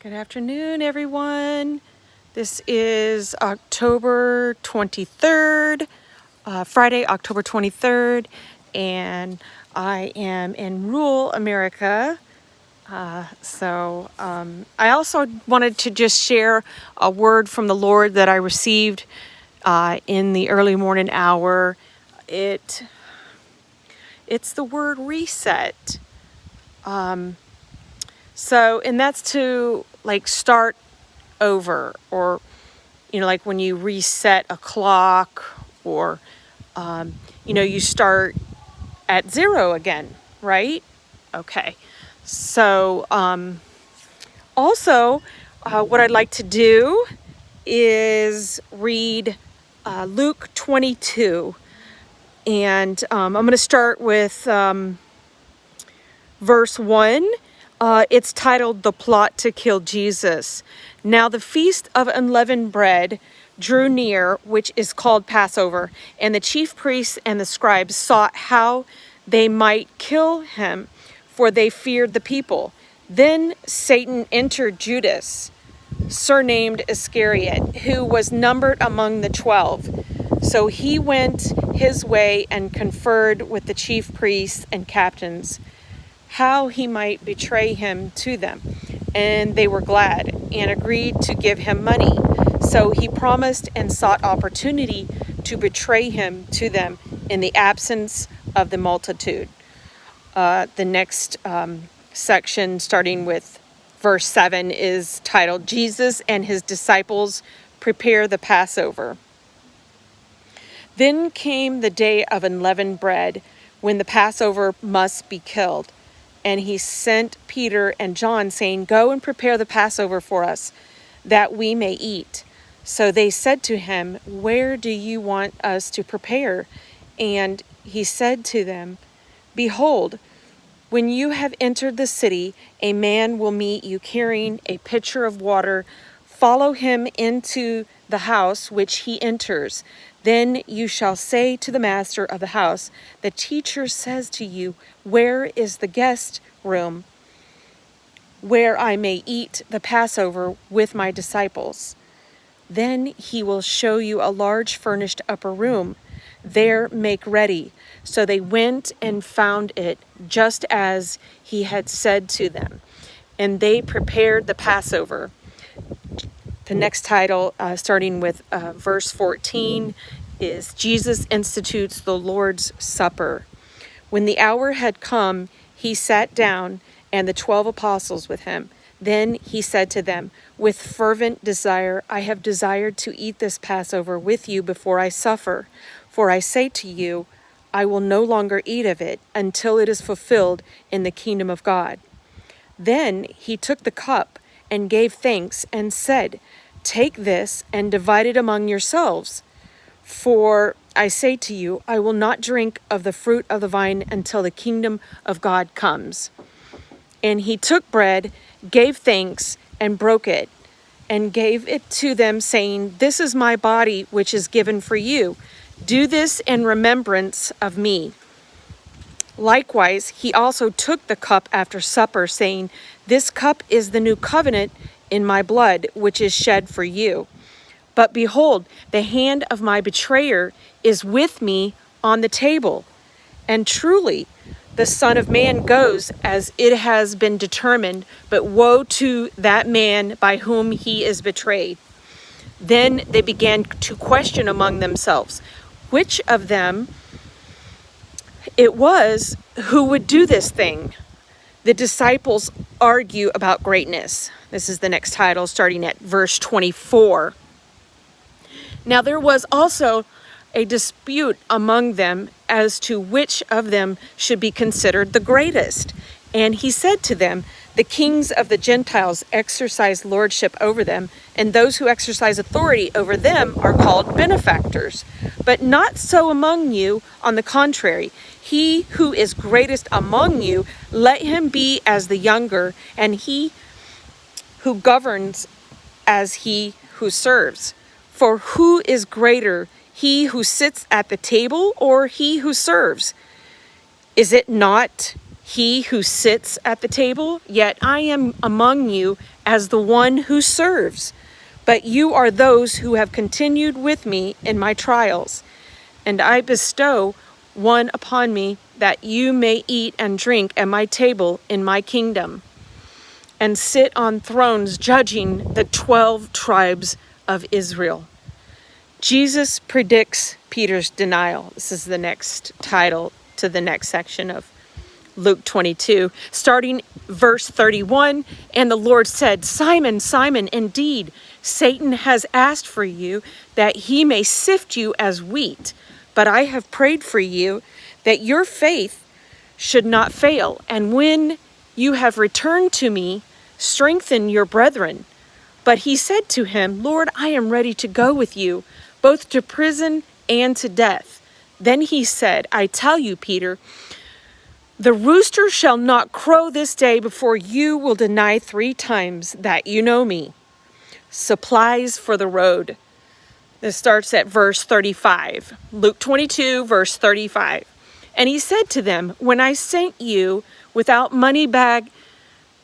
Good afternoon, everyone. This is October 23rd, Friday, October 23rd, and I am in rural America. I also wanted to just share a word from the Lord that I received in the early morning hour. It's the word reset. And that's to start over, or like when you reset a clock, or you start at zero again, right? Okay. Also, what I'd like to do is read Luke 22, and I'm going to start with verse 1. It's titled "The Plot to Kill Jesus." Now the feast of unleavened bread drew near, which is called Passover, and the chief priests and the scribes sought how they might kill him, for they feared the people. Then Satan entered Judas, surnamed Iscariot, who was numbered among the 12. So he went his way and conferred with the chief priests and captains how he might betray him to them. And they were glad and agreed to give him money. So he promised and sought opportunity to betray him to them in the absence of the multitude. The next section, starting with verse 7, is titled "Jesus and his disciples prepare the Passover." Then came the day of unleavened bread, when the Passover must be killed. And he sent Peter and John, saying, "Go and prepare the Passover for us, that we may eat." So they said to him, "Where do you want us to prepare?" And he said to them, "Behold, when you have entered the city, a man will meet you carrying a pitcher of water. Follow him into the house which he enters. Then you shall say to the master of the house, 'The teacher says to you, where is the guest room where I may eat the Passover with my disciples?' Then he will show you a large furnished upper room. There make ready." So they went and found it just as he had said to them, and they prepared the Passover. The next title, starting with verse 14, is "Jesus Institutes the Lord's Supper." When the hour had come, he sat down, and the 12 apostles with him. Then he said to them, "With fervent desire I have desired to eat this Passover with you before I suffer. For I say to you, I will no longer eat of it until it is fulfilled in the kingdom of God." Then he took the cup and gave thanks and said, "Take this and divide it among yourselves. For I say to you, I will not drink of the fruit of the vine until the kingdom of God comes." And he took bread, gave thanks, and broke it, and gave it to them, saying, "This is my body, which is given for you. Do this in remembrance of me." Likewise, he also took the cup after supper, saying, "This cup is the new covenant in my blood, which is shed for you. But behold, the hand of my betrayer is with me on the table. And truly, the Son of Man goes as it has been determined, but woe to that man by whom he is betrayed." Then they began to question among themselves which of them it was who would do this thing. The disciples argue about greatness. This is the next title, starting at verse 24. Now there was also a dispute among them as to which of them should be considered the greatest. And he said to them, "The kings of the Gentiles exercise lordship over them, and those who exercise authority over them are called benefactors. But not so among you. On the contrary, he who is greatest among you, let him be as the younger, and he who governs as he who serves. For who is greater, he who sits at the table or he who serves? Is it not he who sits at the table, yet I am among you as the one who serves. But you are those who have continued with me in my trials, and I bestow one upon me that you may eat and drink at my table in my kingdom, and sit on thrones judging the 12 tribes of Israel. Jesus predicts Peter's denial. This is the next title to the next section of Luke 22, starting verse 31. And the Lord said, Simon, Simon, indeed, Satan has asked for you that he may sift you as wheat. But I have prayed for you that your faith should not fail. And when you have returned to me, strengthen your brethren. But he said to him, Lord, I am ready to go with you, both to prison and to death. Then he said, I tell you, Peter, the rooster shall not crow this day before you will deny 3 times that you know me. Supplies for the road. This starts at verse 35. Luke 22, verse 35. And he said to them, when I sent you without money bag,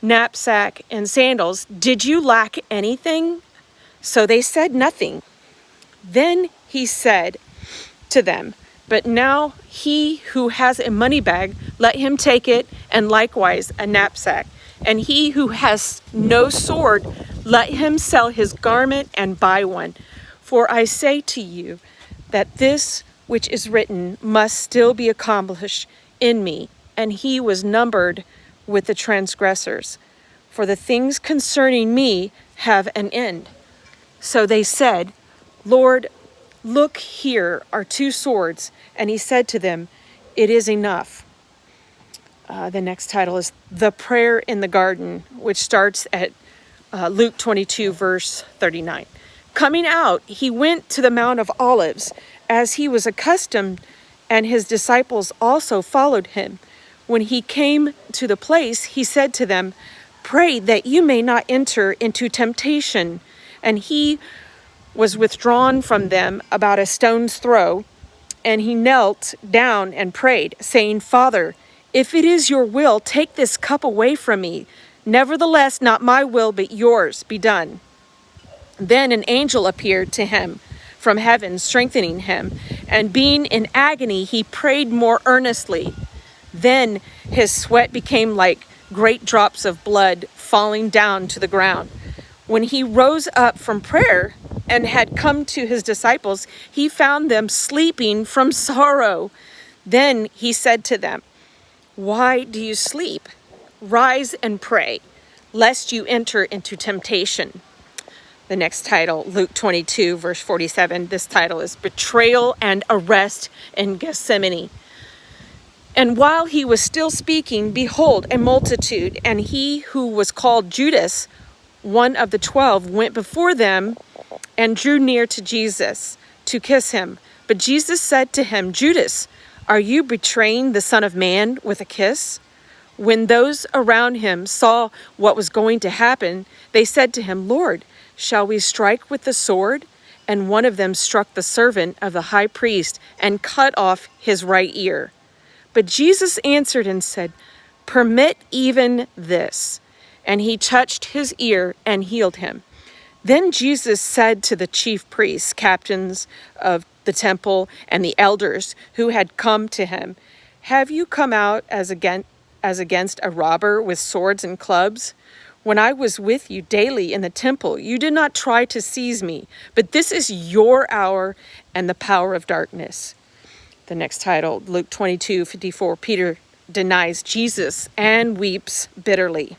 knapsack, and sandals, did you lack anything? So they said nothing. Then he said to them, but now he who has a money bag, let him take it, and likewise a knapsack. And he who has no sword, let him sell his garment and buy one. For I say to you that this which is written must still be accomplished in me. And he was numbered with the transgressors. For the things concerning me have an end. So they said, Lord, look, here are 2 swords. And he said to them, it is enough. The next title is The Prayer in the Garden, which starts at Luke 22, verse 39. Coming out, he went to the Mount of Olives, as he was accustomed, and his disciples also followed him. When he came to the place, he said to them, pray that you may not enter into temptation. And he was withdrawn from them about a stone's throw, and he knelt down and prayed, saying, Father, if it is your will, take this cup away from me. Nevertheless, not my will, but yours be done. Then an angel appeared to him from heaven, strengthening him, and being in agony, he prayed more earnestly. Then his sweat became like great drops of blood falling down to the ground. When he rose up from prayer and had come to his disciples, he found them sleeping from sorrow. Then he said to them, why do you sleep? Rise and pray, lest you enter into temptation. The next title, Luke 22, verse 47. This title is Betrayal and Arrest in Gethsemane. And while he was still speaking, behold, a multitude, and he who was called Judas, one of the 12, went before them and drew near to Jesus to kiss him. But Jesus said to him, Judas, are you betraying the Son of Man with a kiss? When those around him saw what was going to happen, they said to him, Lord, shall we strike with the sword? And one of them struck the servant of the high priest and cut off his right ear. But Jesus answered and said, permit even this. And he touched his ear and healed him. Then Jesus said to the chief priests, captains of the temple, and the elders who had come to him, have you come out as against a robber with swords and clubs? When I was with you daily in the temple, you did not try to seize me, but this is your hour and the power of darkness. The next title, Luke 22:54, Peter denies Jesus and weeps bitterly.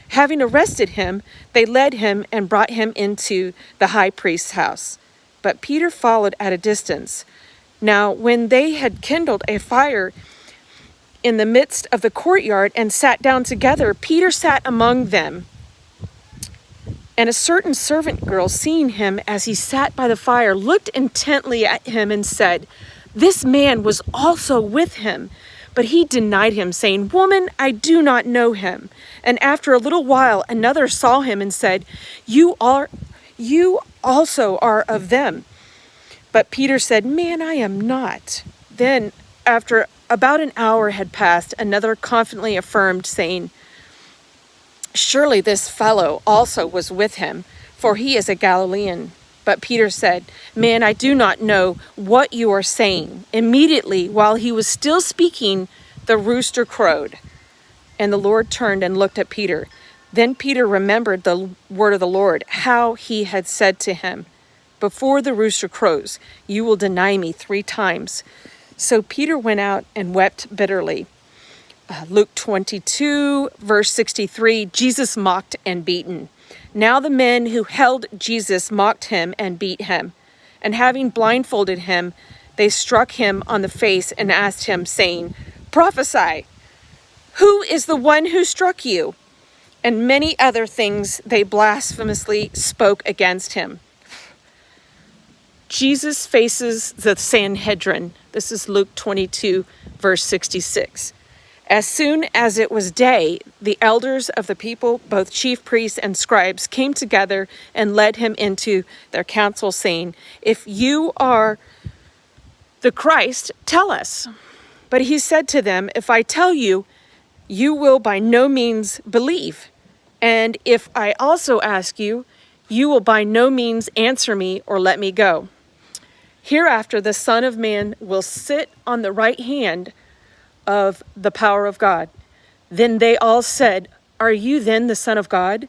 Having arrested him, they led him and brought him into the high priest's house. But Peter followed at a distance. Now, when they had kindled a fire in the midst of the courtyard and sat down together, Peter sat among them. And a certain servant girl, seeing him as he sat by the fire, looked intently at him and said, this man was also with him. But he denied him, saying, woman, I do not know him. And after a little while, another saw him and said, you also are of them. But Peter said, man, I am not. Then, after about an hour had passed, another confidently affirmed, saying, "Surely this fellow also was with him, for he is a Galilean." But Peter said, "Man, I do not know what you are saying." Immediately, while he was still speaking, the rooster crowed. And the Lord turned and looked at Peter. Then Peter remembered the word of the Lord, how he had said to him, "Before the rooster crows, you will deny me 3 times." So Peter went out and wept bitterly. Luke 22, verse 63, Jesus mocked and beaten. Now the men who held Jesus mocked him and beat him. And having blindfolded him, they struck him on the face and asked him, saying, "Prophesy, who is the one who struck you?" And many other things they blasphemously spoke against him. Jesus faces the Sanhedrin. This is Luke 22, verse 66. As soon as it was day, the elders of the people, both chief priests and scribes, came together and led him into their council, saying, "If you are the Christ, tell us." But he said to them, "If I tell you, you will by no means believe. And if I also ask you, you will by no means answer me or let me go. Hereafter the Son of Man will sit on the right hand of the power of God." Then they all said, "Are you then the Son of God?"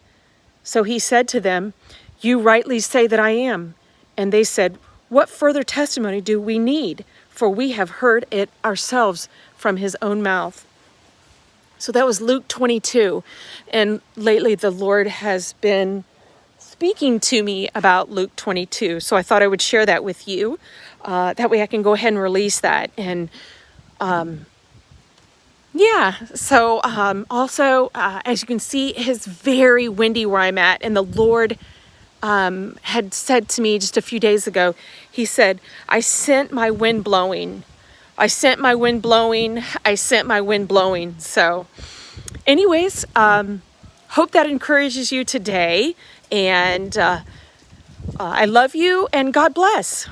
So he said to them, "You rightly say that I am." And they said, "What further testimony do we need? For we have heard it ourselves from his own mouth." So that was Luke 22. And lately the Lord has been speaking to me about Luke 22. So I thought I would share that with you. That way I can go ahead and release that. And also, as you can see, it's very windy where I'm at. And the Lord had said to me just a few days ago, he said, "I sent my wind blowing. I sent my wind blowing. I sent my wind blowing." So anyways, hope that encourages you today. And I love you and God bless.